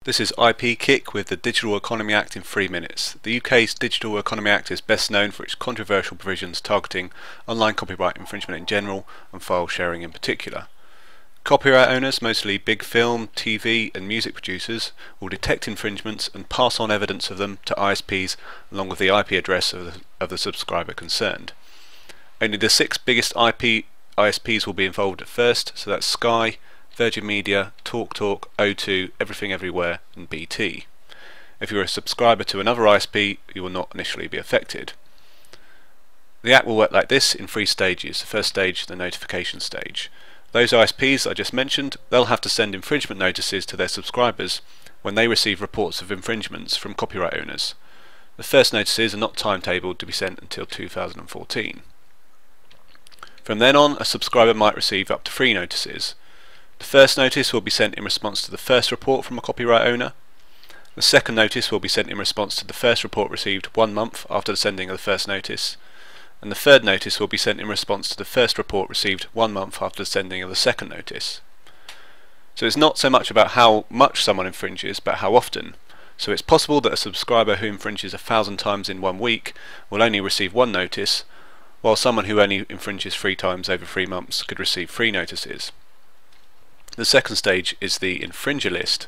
This is ipkick with the Digital Economy Act in 3 minutes. The UK's Digital Economy Act is best known for its controversial provisions targeting online copyright infringement in general and file sharing in particular. Copyright owners, mostly big film, TV and music producers, will detect infringements and pass on evidence of them to ISPs along with the IP address of the subscriber concerned. Only the 6 biggest IP ISPs will be involved at first, so that's Sky, Virgin Media, TalkTalk, O2, Everything Everywhere and BT. If you're a subscriber to another ISP, you will not initially be affected. The Act will work like this in 3 stages. The first stage, the notification stage. Those ISPs I just mentioned, they'll have to send infringement notices to their subscribers when they receive reports of infringements from copyright owners. The first notices are not timetabled to be sent until 2014. From then on, a subscriber might receive up to 3 notices. The first notice will be sent in response to the first report from a copyright owner. The second notice will be sent in response to the first report received 1 month after the sending of the first notice. And the third notice will be sent in response to the first report received 1 month after the sending of the second notice. So it's not so much about how much someone infringes, but how often. So it's possible that a subscriber who infringes 1,000 times in 1 week will only receive 1 notice, while someone who only infringes 3 times over 3 months could receive 3 notices. The second stage is the infringer list.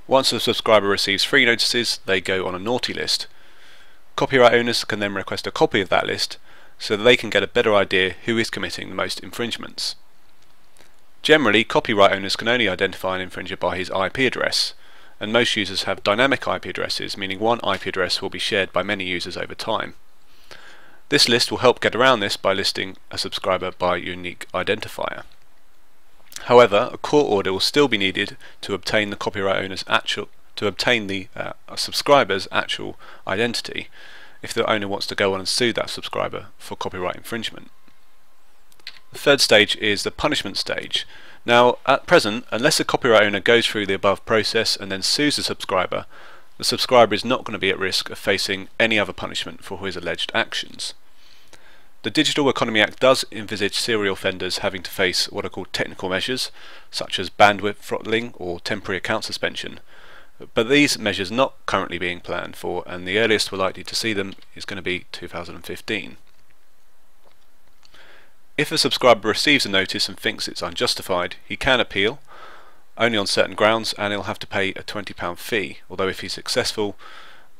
Once a subscriber receives 3 notices, they go on a naughty list. Copyright owners can then request a copy of that list so that they can get a better idea who is committing the most infringements. Generally, copyright owners can only identify an infringer by his IP address, and most users have dynamic IP addresses, meaning one IP address will be shared by many users over time. This list will help get around this by listing a subscriber by unique identifier. However, a court order will still be needed to obtain the subscriber's actual identity if the owner wants to go on and sue that subscriber for copyright infringement. The third stage is the punishment stage. Now, at present, unless a copyright owner goes through the above process and then sues the subscriber is not going to be at risk of facing any other punishment for his alleged actions. The Digital Economy Act does envisage serial offenders having to face what are called technical measures, such as bandwidth throttling or temporary account suspension, but these measures are not currently being planned for, and the earliest we're likely to see them is going to be 2015. If a subscriber receives a notice and thinks it's unjustified, he can appeal, only on certain grounds, and he'll have to pay a £20 fee, although if he's successful,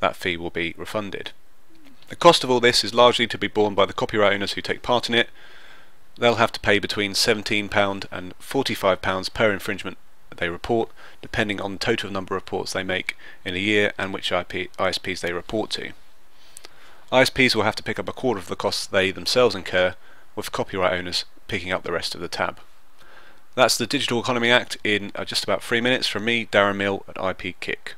that fee will be refunded. The cost of all this is largely to be borne by the copyright owners who take part in it. They'll have to pay between £17 and £45 per infringement they report, depending on the total number of reports they make in a year and which ISPs they report to. ISPs will have to pick up a quarter of the costs they themselves incur, with copyright owners picking up the rest of the tab. That's the Digital Economy Act in just about 3 minutes from me, Darren Mill at ipkick.